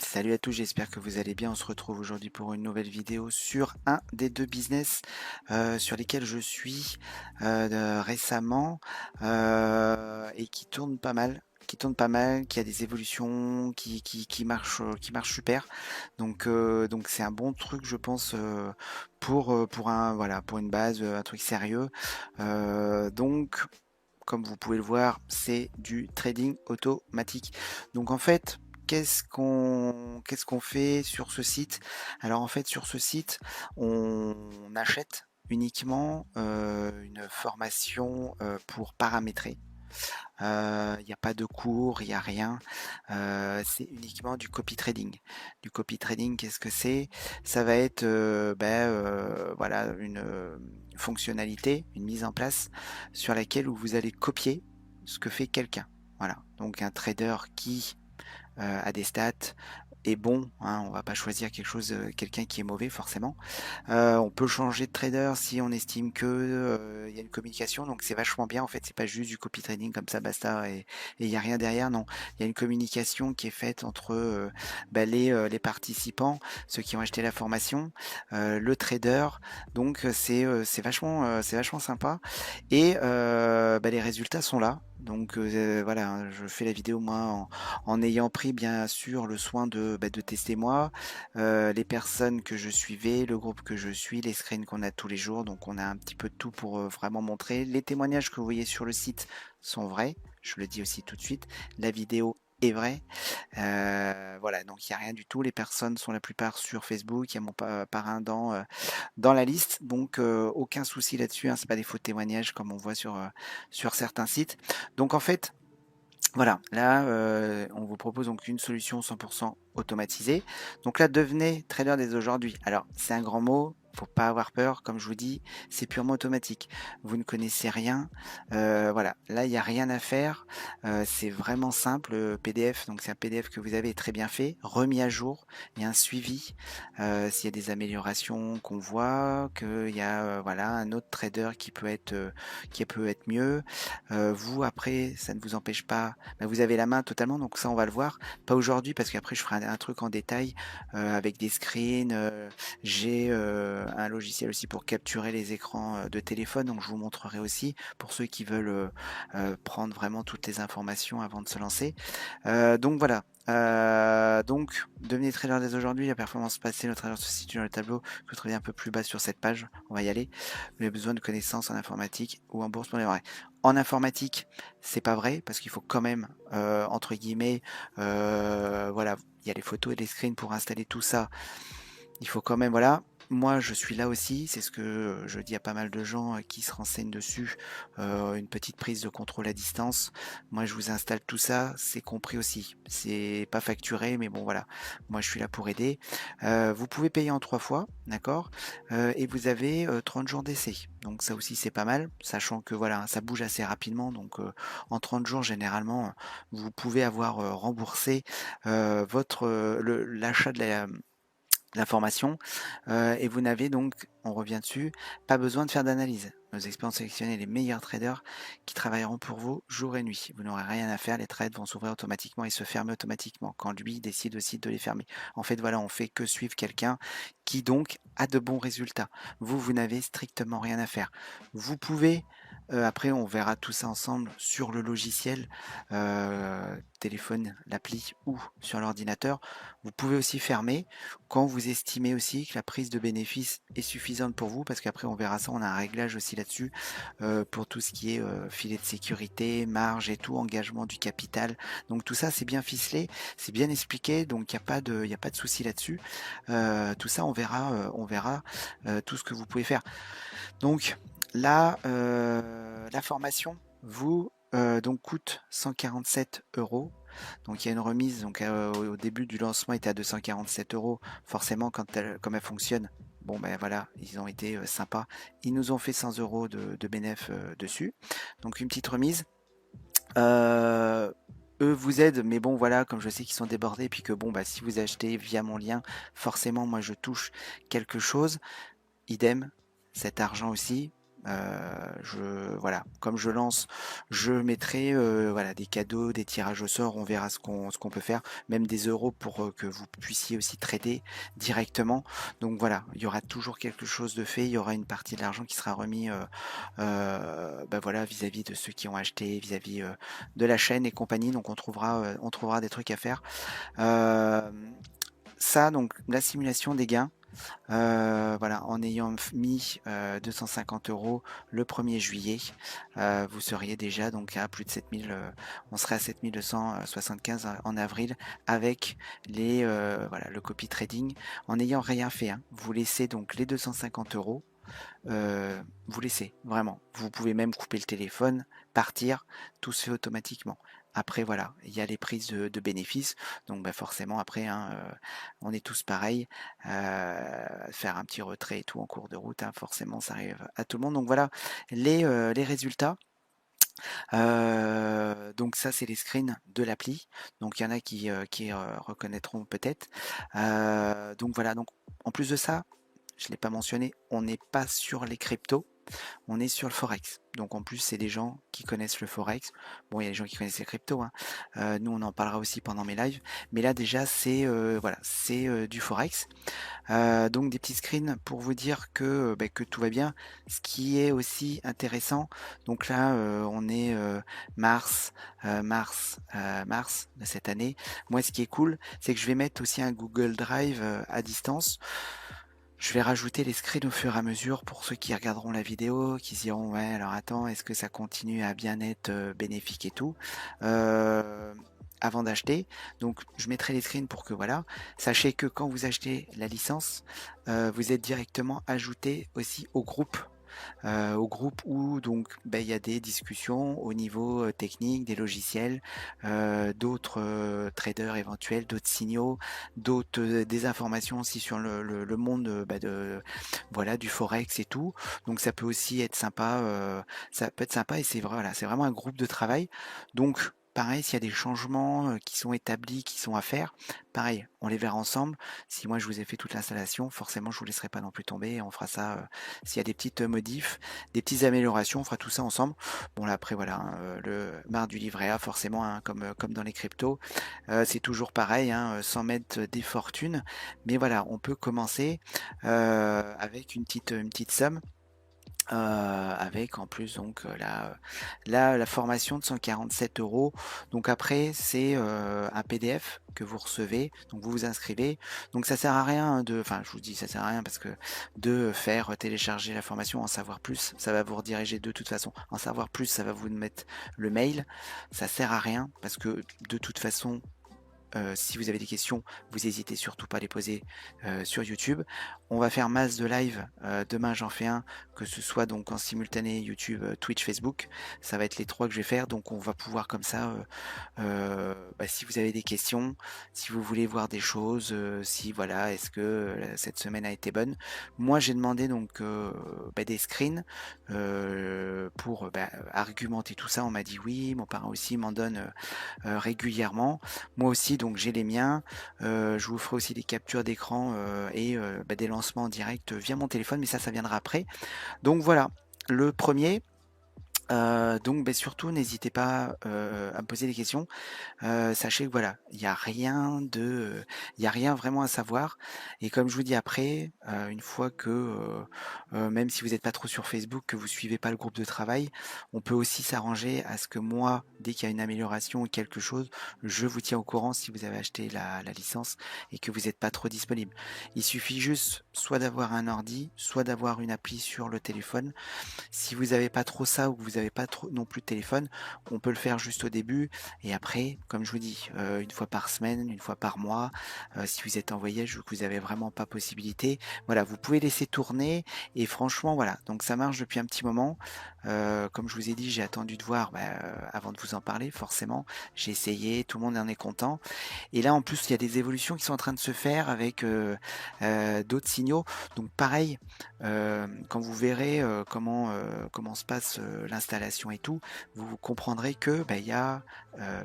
Salut à tous, j'espère que vous allez bien. On se retrouve aujourd'hui pour une nouvelle vidéo sur un des deux business sur lesquels je suis récemment et qui tourne pas mal. Qui a des évolutions, qui marchent super. Donc c'est un bon truc, je pense, pour un voilà, pour une base, un truc sérieux. Donc, comme vous pouvez le voir, c'est du trading automatique. Donc en fait, qu'est-ce qu'on fait sur ce site? Alors en fait, sur ce site, on achète uniquement une formation pour paramétrer. Il n'y a pas de cours, il n'y a rien. C'est uniquement du copy trading. Du copy trading, qu'est-ce que c'est? Ça va être voilà, une fonctionnalité, une mise en place sur laquelle où vous allez copier ce que fait quelqu'un. Voilà. Donc un trader qui a des stats est bon, hein, on va pas choisir quelqu'un qui est mauvais forcément. On peut changer de trader si on estime que, il y a une communication, donc c'est vachement bien en fait, c'est pas juste du copy trading comme ça basta et il y a rien derrière, non. Il y a une communication qui est faite entre, les participants, ceux qui ont acheté la formation, le trader, donc c'est vachement sympa et les résultats sont là. Donc voilà, hein, je fais la vidéo moi en ayant pris bien sûr le soin de tester moi, les personnes que je suivais, le groupe que je suis, les screens qu'on a tous les jours. Donc on a un petit peu de tout pour vraiment montrer. Les témoignages que vous voyez sur le site sont vrais. Je le dis aussi tout de suite. La vidéo est vraie. Voilà, donc il n'y a rien du tout. Les personnes sont la plupart sur Facebook. Il y a mon parrain dans la liste. Donc aucun souci là-dessus, hein. C'est pas des faux témoignages comme on voit sur certains sites. Donc en fait, voilà, là, on vous propose donc une solution 100% automatisée. Donc là, devenez trader dès aujourd'hui. Alors, c'est un grand mot, faut pas avoir peur, comme je vous dis, c'est purement automatique. Vous ne connaissez rien, voilà, là, il y a rien à faire, c'est vraiment simple, le PDF, donc c'est un PDF que vous avez très bien fait, remis à jour, il y a un suivi, s'il y a des améliorations qu'on voit, qu'il y a, voilà, un autre trader qui peut être mieux. Vous, après, ça ne vous empêche pas, vous avez la main totalement, donc ça on va le voir. Pas aujourd'hui parce qu'après je ferai un truc en détail avec des screens. J'ai un logiciel aussi pour capturer les écrans de téléphone, donc je vous montrerai aussi pour ceux qui veulent prendre vraiment toutes les informations avant de se lancer. Donc voilà. Donc, devenez trader dès aujourd'hui. La performance passée, le trader se situe dans le tableau. Vous trouvez un peu plus bas sur cette page. On va y aller. Vous avez besoin de connaissances en informatique ou en bourse pour les vrais. En informatique, c'est pas vrai parce qu'il faut quand même, entre guillemets, voilà, il y a les photos et les screens pour installer tout ça. Il faut quand même, voilà. Moi, je suis là aussi, c'est ce que je dis à pas mal de gens qui se renseignent dessus, une petite prise de contrôle à distance. Moi, je vous installe tout ça, c'est compris aussi. C'est pas facturé, mais bon, voilà. Moi, je suis là pour aider. Vous pouvez payer en 3 fois, d'accord. Et vous avez 30 jours d'essai. Donc ça aussi, c'est pas mal, sachant que voilà, ça bouge assez rapidement. Donc en 30 jours, généralement, vous pouvez avoir remboursé l'achat de la formation, et vous n'avez donc, on revient dessus, pas besoin de faire d'analyse. Nos experts ont sélectionné les meilleurs traders qui travailleront pour vous jour et nuit. Vous n'aurez rien à faire, les trades vont s'ouvrir automatiquement et se fermer automatiquement quand lui décide aussi de les fermer. En fait, voilà, on fait que suivre quelqu'un qui donc a de bons résultats. Vous n'avez strictement rien à faire. Vous pouvez, après on verra tout ça ensemble sur le logiciel, téléphone, l'appli ou sur l'ordinateur. Vous pouvez aussi fermer quand vous estimez aussi que la prise de bénéfice est suffisante pour vous, parce qu'après on verra ça, on a un réglage aussi là-dessus pour tout ce qui est filet de sécurité, marge et tout, engagement du capital. Donc tout ça c'est bien ficelé, c'est bien expliqué, donc il y a pas de souci là-dessus. Tout ça on verra tout ce que vous pouvez faire. Donc là, la formation vous donc coûte 147 euros. Donc il y a une remise. Donc au début du lancement, il était à 247 euros. Forcément, comme elle fonctionne, bon ben voilà, ils ont été sympas. Ils nous ont fait 100 euros de bénéf dessus. Donc une petite remise. Euh, Eux vous aident, mais bon voilà, comme je sais qu'ils sont débordés, puis que bon bah si vous achetez via mon lien, forcément moi je touche quelque chose. Idem, cet argent aussi, Voilà, comme je lance, je mettrai voilà, des cadeaux, des tirages au sort, on verra ce qu'on peut faire, même des euros pour que vous puissiez aussi trader directement. Donc voilà, il y aura toujours quelque chose de fait, il y aura une partie de l'argent qui sera remis bah voilà, vis-à-vis de ceux qui ont acheté, vis-à-vis de la chaîne et compagnie. Donc on trouvera des trucs à faire. Euh, Ça, donc la simulation des gains. Voilà, en ayant mis 250 euros le 1er juillet, vous seriez déjà donc à plus de 7000, on serait à 7275 en avril avec voilà, le copy trading en n'ayant rien fait, hein. Vous laissez donc les 250 euros, vous laissez vraiment. Vous pouvez même couper le téléphone, partir, tout se fait automatiquement. Après voilà, il y a les prises de bénéfices, donc bah forcément après, hein, on est tous pareils, faire un petit retrait et tout en cours de route, hein, forcément ça arrive à tout le monde. Donc voilà les résultats. Donc ça c'est les screens de l'appli. Donc il y en a qui reconnaîtront peut-être. Donc voilà, donc en plus de ça, je ne l'ai pas mentionné, on n'est pas sur les cryptos, on est sur le forex. Donc en plus, c'est des gens qui connaissent le forex. Bon, il y a des gens qui connaissent les cryptos, hein. Nous, on en parlera aussi pendant mes lives. Mais là, déjà, c'est voilà, c'est du forex. Donc des petits screens pour vous dire bah, que tout va bien. Ce qui est aussi intéressant. Donc là, on est mars de cette année. Moi, ce qui est cool, c'est que je vais mettre aussi un Google Drive à distance. Je vais rajouter les screens au fur et à mesure pour ceux qui regarderont la vidéo, qui se diront ouais alors attends, est-ce que ça continue à bien être bénéfique et tout euh, avant d'acheter. Donc je mettrai les screens pour que voilà. Sachez que quand vous achetez la licence, vous êtes directement ajouté aussi au groupe où donc ben, il y a des discussions au niveau technique, des logiciels, d'autres traders éventuels, d'autres signaux, d'autres des informations aussi sur le monde bah, voilà du forex et tout. Donc ça peut aussi être sympa, ça peut être sympa et voilà, c'est vraiment un groupe de travail. Donc pareil, s'il y a des changements qui sont établis, qui sont à faire, pareil, on les verra ensemble. Si moi je vous ai fait toute l'installation, forcément je vous laisserai pas non plus tomber. On fera ça s'il y a des petites modifs, des petites améliorations, on fera tout ça ensemble. Bon là après voilà, hein, le marre du livret A forcément, hein, comme dans les cryptos, c'est toujours pareil, hein, sans mettre des fortunes. Mais voilà, on peut commencer avec une petite somme. Avec en plus donc la formation de 147 euros. Donc après c'est un PDF que vous recevez, donc vous vous inscrivez. Donc ça sert à rien enfin je vous dis ça sert à rien parce que de faire télécharger la formation, en savoir plus, ça va vous rediriger de toute façon. En savoir plus, ça va vous mettre le mail. Ça sert à rien parce que de toute façon si vous avez des questions, vous n'hésitez surtout pas à les poser sur YouTube. On va faire masse de live. Demain, j'en fais un, que ce soit donc en simultané YouTube, Twitch, Facebook. Ça va être les trois que je vais faire. Donc, on va pouvoir comme ça, bah, si vous avez des questions, si vous voulez voir des choses, si voilà, est-ce que cette semaine a été bonne. Moi, j'ai demandé donc bah, des screens pour bah, argumenter tout ça. On m'a dit oui. Mon parent aussi m'en donne régulièrement. Moi aussi, donc j'ai les miens. Je vous ferai aussi des captures d'écran et bah, des lancements en direct via mon téléphone, mais ça viendra après. Donc voilà, le premier. Donc bah, surtout n'hésitez pas à me poser des questions. Sachez que voilà, il y a rien vraiment à savoir. Et comme je vous dis après, une fois que, même si vous n'êtes pas trop sur Facebook, que vous suivez pas le groupe de travail, on peut aussi s'arranger à ce que moi, dès qu'il y a une amélioration ou quelque chose, je vous tiens au courant si vous avez acheté la licence et que vous n'êtes pas trop disponible. Il suffit juste soit d'avoir un ordi, soit d'avoir une appli sur le téléphone. Si vous n'avez pas trop ça ou que vous n'avez pas trop non plus de téléphone, on peut le faire juste au début et après, comme je vous dis, une fois par semaine, une fois par mois, si vous êtes en voyage ou que vous avez vraiment pas possibilité, voilà, vous pouvez laisser tourner et franchement, voilà, donc ça marche depuis un petit moment. Comme je vous ai dit, j'ai attendu de voir bah, avant de vous en parler, forcément. J'ai essayé, tout le monde en est content. Et là, en plus, il y a des évolutions qui sont en train de se faire avec d'autres signaux. Donc pareil, quand vous verrez comment se passe l'installation et tout, vous comprendrez que bah, il y a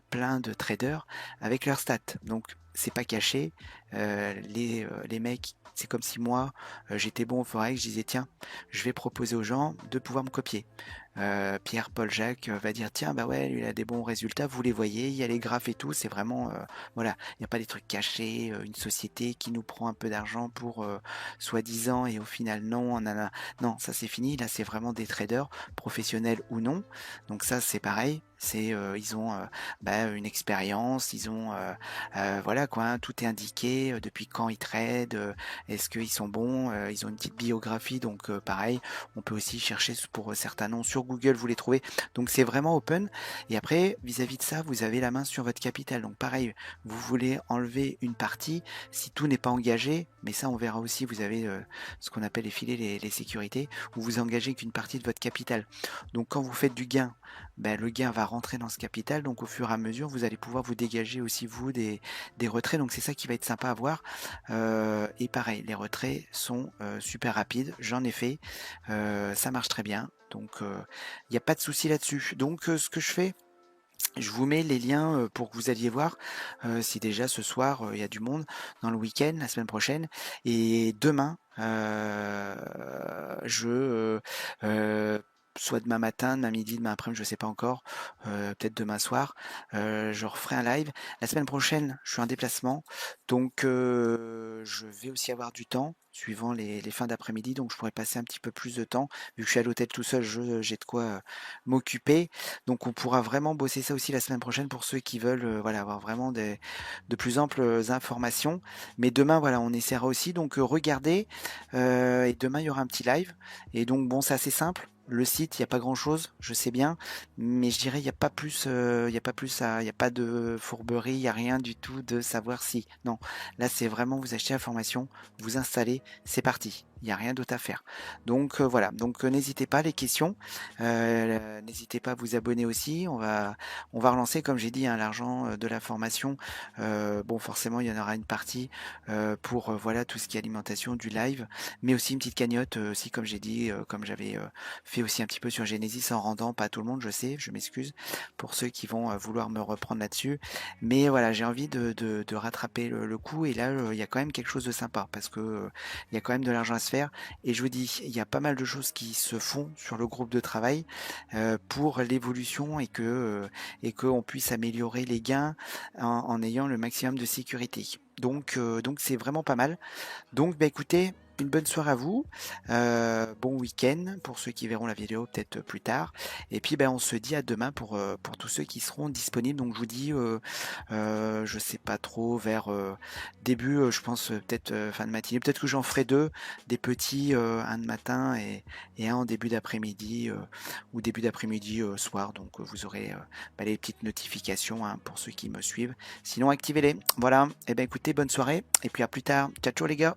plein de traders avec leurs stats. Donc c'est pas caché. Les mecs C'est comme si moi, j'étais bon au forex, je disais: «Tiens, je vais proposer aux gens de pouvoir me copier». Pierre, Paul, Jacques, va dire: «Tiens, bah, ouais, lui, il a des bons résultats, vous les voyez, il y a les graphes et tout». C'est vraiment, voilà, il y a pas des trucs cachés, une société qui nous prend un peu d'argent pour, soi-disant et au final non, nana. Non, ça c'est fini. Là, c'est vraiment des traders, professionnels ou non. Donc ça, c'est pareil. C'est, ils ont, bah, une expérience, ils ont, voilà quoi, hein, tout est indiqué, depuis quand ils tradent, est-ce qu'ils sont bons, ils ont une petite biographie donc pareil, on peut aussi chercher pour certains noms sur Google, vous les trouvez. Donc c'est vraiment open et après vis-à-vis de ça, vous avez la main sur votre capital. Donc pareil, vous voulez enlever une partie, si tout n'est pas engagé, mais ça on verra aussi, vous avez, ce qu'on appelle les filets, les sécurités, où vous engagez qu'une partie de votre capital. Donc quand vous faites du gain, ben, le gain va rentrer dans ce capital, donc au fur et à mesure, vous allez pouvoir vous dégager aussi vous des retraits, donc c'est ça qui va être sympa à voir. Et pareil, les retraits sont super rapides, j'en ai fait, ça marche très bien, donc il n'y a pas de souci là-dessus. Donc ce que je fais, je vous mets les liens pour que vous alliez voir si déjà ce soir il y a du monde dans le week-end, la semaine prochaine et demain. Soit demain matin, demain midi, demain après-midi, je sais pas encore, peut-être demain soir, je referai un live. La semaine prochaine, je suis en déplacement, donc je vais aussi avoir du temps suivant les fins d'après-midi, donc je pourrais passer un petit peu plus de temps. Vu que je suis à l'hôtel tout seul, j'ai de quoi m'occuper. Donc on pourra vraiment bosser ça aussi la semaine prochaine pour ceux qui veulent voilà, avoir vraiment de plus amples informations. Mais demain, voilà, on essaiera aussi. Donc regardez, et demain, il y aura un petit live. Et donc bon, c'est assez simple. Le site, il n'y a pas grand-chose, je sais bien, mais je dirais il n'y a pas plus, il y a pas plus il n'y a pas de fourberie, il n'y a rien du tout de savoir si. Non, là c'est vraiment vous achetez la formation, vous installez, c'est parti. Il n'y a rien d'autre à faire. Donc voilà, donc n'hésitez pas les questions, n'hésitez pas à vous abonner aussi. On va relancer, comme j'ai dit, hein, l'argent de la formation. Bon, forcément, il y en aura une partie pour voilà tout ce qui est alimentation, du live, mais aussi une petite cagnotte aussi, comme j'ai dit, comme j'avais fait aussi un petit peu sur Genesis en rendant pas à tout le monde, je sais, je m'excuse pour ceux qui vont vouloir me reprendre là-dessus. Mais voilà, j'ai envie de rattraper le coup et là, il y a quand même quelque chose de sympa parce que il y a quand même de l'argent à se faire. Et je vous dis, il y a pas mal de choses qui se font sur le groupe de travail pour l'évolution et qu'on puisse améliorer les gains en ayant le maximum de sécurité. Donc c'est vraiment pas mal. Donc, bah, écoutez, une bonne soirée à vous, bon week-end pour ceux qui verront la vidéo peut-être plus tard. Et puis, ben, on se dit à demain pour tous ceux qui seront disponibles. Donc, je vous dis, je sais pas trop, vers début, je pense peut-être fin de matinée. Peut-être que j'en ferai deux, des petits, un de matin et un en début d'après-midi ou début d'après-midi soir. Donc, vous aurez bah, les petites notifications hein, pour ceux qui me suivent. Sinon, activez-les. Voilà. Et ben, écoutez, bonne soirée et puis à plus tard. Ciao, ciao les gars.